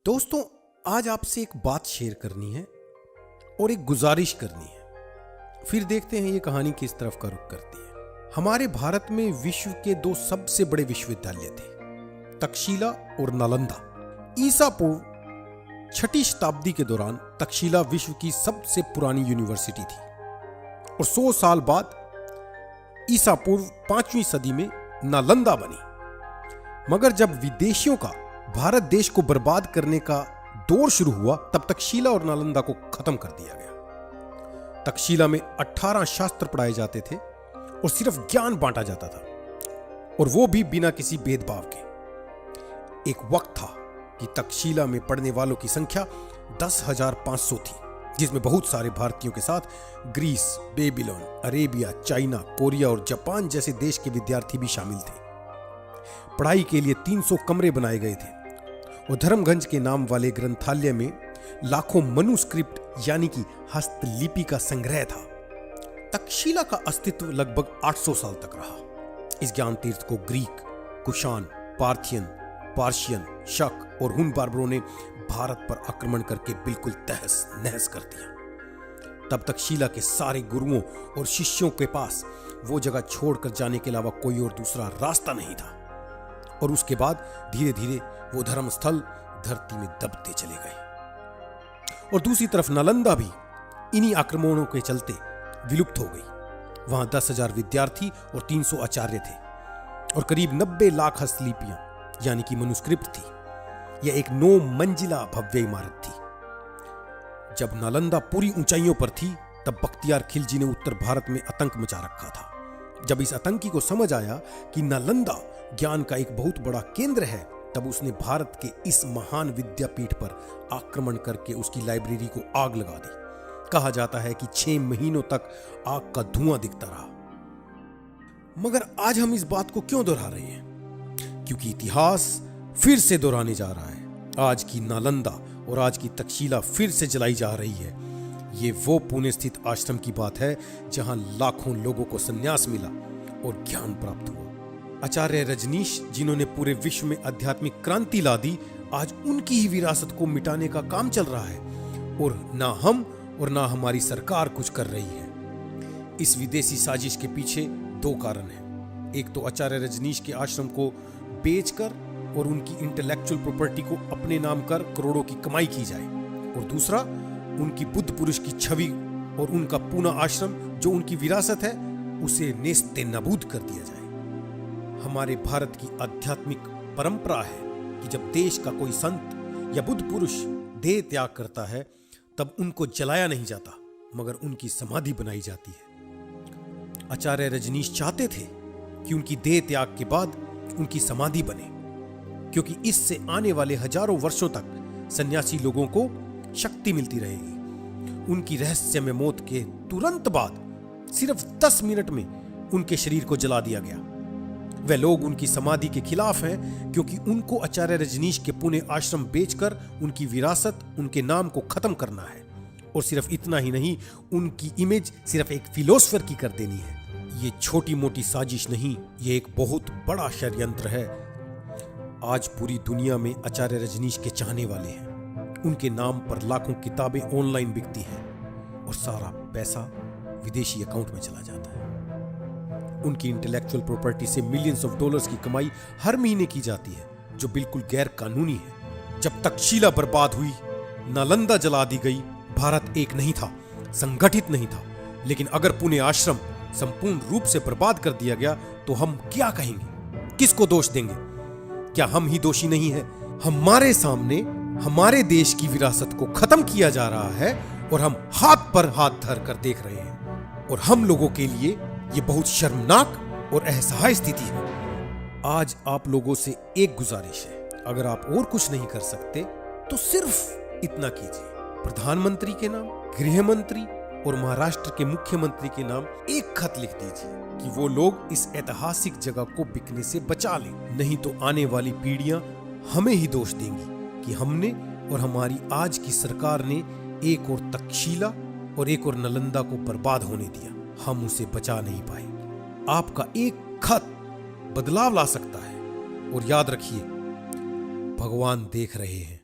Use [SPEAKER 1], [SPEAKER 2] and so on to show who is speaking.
[SPEAKER 1] दोस्तों, आज आपसे एक बात शेयर करनी है और एक गुजारिश करनी है। फिर देखते हैं ये कहानी किस तरफ का रुख करती है। हमारे भारत में विश्व के दो सबसे बड़े विश्वविद्यालय थे, तक्षशिला और नालंदा। ईसा पूर्व 6वीं शताब्दी के दौरान तक्षशिला विश्व की सबसे पुरानी यूनिवर्सिटी थी और 100 साल बाद ईसा पूर्व 5वीं सदी में नालंदा बनी। मगर जब विदेशियों का भारत देश को बर्बाद करने का दौर शुरू हुआ, तब तक्षशिला और नालंदा को खत्म कर दिया गया। तक्षशिला में 18 शास्त्र पढ़ाए जाते थे और सिर्फ ज्ञान बांटा जाता था, और वो भी बिना किसी भेदभाव के। एक वक्त था कि तक्षशिला में पढ़ने वालों की संख्या 10,500 थी, जिसमें बहुत सारे भारतीयों के साथ Greece, Babylon, Arabia, China, Korea और जापान जैसे देश के विद्यार्थी भी शामिल थे। पढ़ाई के लिए 300 कमरे बनाए गए थे और धर्मगंज के नाम वाले ग्रंथालय में लाखों मनुस्क्रिप्ट यानी कि हस्तलिपि का संग्रह था। तक्षशिला का अस्तित्व लगभग 800 साल तक रहा। इस ज्ञान तीर्थ को ग्रीक, कुषाण, पार्थियन, पार्शियन, शक और हुन बार्बरों ने भारत पर आक्रमण करके बिल्कुल तहस नहस कर दिया। तब तक्षशिला के सारे गुरुओं और शिष्यों के पास वो जगह छोड़कर जाने के अलावा कोई और दूसरा रास्ता नहीं था, और उसके बाद धीरे धीरे वो धर्मस्थल धरती में दबते चले गए। और दूसरी तरफ नालंदा भी इन्हीं आक्रमणों के चलते विलुप्त हो गई। वहां 10,000 विद्यार्थी और 300 आचार्य थे और करीब 90 लाख हस्तलिपियां यानी कि मनुस्क्रिप्ट थी। यह एक 9 मंजिला भव्य इमारत थी। जब नालंदा पूरी ऊंचाइयों पर थी, तब बख्तियार खिलजी ने उत्तर भारत में आतंक मचा रखा था। जब इस आतंकी को समझ आया कि नालंदा ज्ञान का एक बहुत बड़ा केंद्र है, तब उसने भारत के इस महान विद्यापीठ पर आक्रमण करके उसकी लाइब्रेरी को आग लगा दी। कहा जाता है कि 6 महीनों तक आग का धुआं दिखता रहा। मगर आज हम इस बात को क्यों दोहरा रहे हैं? क्योंकि इतिहास फिर से दोहराने जा रहा है। आज की नालंदा और आज की तक्षशिला फिर से जलाई जा रही है। ये वो पुणे स्थित आश्रम की बात है जहां लाखों लोगों को संन्यास मिला और ज्ञान प्राप्त हुआ। आचार्य रजनीश, जिन्होंने पूरे विश्व में आध्यात्मिक क्रांति ला दी, आज उनकी ही विरासत को मिटाने का काम चल रहा है, और ना हम और ना हमारी सरकार कुछ कर रही है। इस विदेशी साजिश के पीछे 2 कारण हैं। एक तो आचार्य रजनीश के आश्रम को बेचकर और उनकी इंटेलेक्चुअल प्रॉपर्टी को अपने नाम कर करोड़ों की कमाई की जाए, और दूसरा उनकी बुद्ध पुरुष की छवि और उनका पूना आश्रम जो उनकी विरासत है उसे नेस्ते नाबूद कर दिया जाए। हमारे भारत की आध्यात्मिक परंपरा है कि जब देश का कोई संत या बुद्ध पुरुष देह त्याग करता है, तब उनको जलाया नहीं जाता, मगर उनकी समाधि बनाई जाती है। आचार्य रजनीश चाहते थे कि उनकी देह त्याग के बाद उनकी समाधि बने, क्योंकि इससे आने वाले हजारों वर्षों तक सन्यासी लोगों को शक्ति मिलती रहेगी। उनकी रहस्यमय मौत के तुरंत बाद सिर्फ 10 मिनट में उनके शरीर को जला दिया गया। वे लोग उनकी समाधि के खिलाफ हैं, क्योंकि उनको आचार्य रजनीश के पुणे आश्रम बेचकर उनकी विरासत, उनके नाम को खत्म करना है। और सिर्फ इतना ही नहीं, उनकी इमेज सिर्फ एक फिलोसफर की कर देनी है। ये छोटी मोटी साजिश नहीं, ये एक बहुत बड़ा षड्यंत्र है। आज पूरी दुनिया में आचार्य रजनीश के चाहने वाले हैं। उनके नाम पर लाखों किताबें ऑनलाइन बिकती हैं और सारा पैसा विदेशी अकाउंट में चला जाता है। उनकी इंटेलेक्चुअल प्रॉपर्टी से मिलियंस ऑफ डॉलर्स की कमाई हर महीने की जाती है, जो बिल्कुल गैर कानूनी है। जब तक्षशिला बर्बाद हुई, नालंदा जला दी गई, भारत एक नहीं था, संगठित नहीं था। लेकिन अगर पुणे आश्रम संपूर्ण रूप से बर्बाद कर दिया गया, तो हम क्या कहेंगे? किसको दोष देंगे? क्या हम ही दोषी नहीं है? हमारे सामने हमारे देश की विरासत को खत्म किया जा रहा है और हम हाथ पर हाथ धर कर देख रहे हैं। और हम लोगों के लिए ये बहुत शर्मनाक और असहाय स्थिति है। आज आप लोगों से एक गुजारिश है, अगर आप और कुछ नहीं कर सकते तो सिर्फ इतना कीजिए, प्रधानमंत्री के नाम, गृह मंत्री और महाराष्ट्र के मुख्यमंत्री के नाम एक खत लिख दीजिए कि वो लोग इस ऐतिहासिक जगह को बिकने से बचा लें। नहीं तो आने वाली पीढ़ियां हमें ही दोष देंगी कि हमने और हमारी आज की सरकार ने एक और तक्षशिला और एक और नालंदा को बर्बाद होने दिया। हम उसे बचा नहीं पाए। आपका एक खत बदलाव ला सकता है। और याद रखिए, भगवान देख रहे हैं।